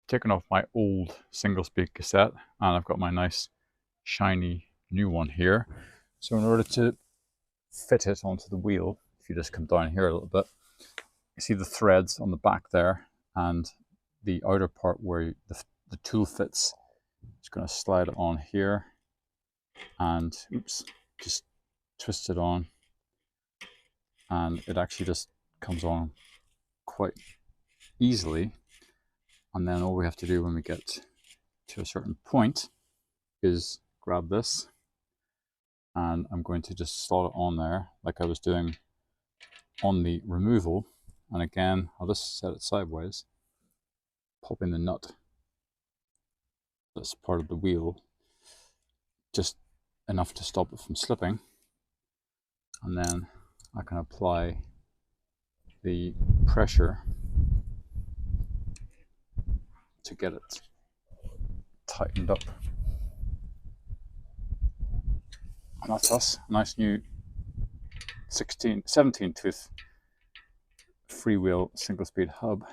taken off my old single speed cassette and I've got my nice shiny new one here. So in order to fit it onto the wheel, if you just come down here a little bit, you see the threads on the back there and the outer part where the tool fits. It's going to slide it on here and oops, just twist it on, and it actually just comes on quite easily. And then all we have to do when we get to a certain point is grab this, and I'm going to just slot it on there like I was doing on the removal. And again, I'll just set it sideways, pop in the nut that's part of the wheel, just enough to stop it from slipping, and then I can apply the pressure to get it tightened up. And that's us, nice new 17 tooth freewheel single speed hub.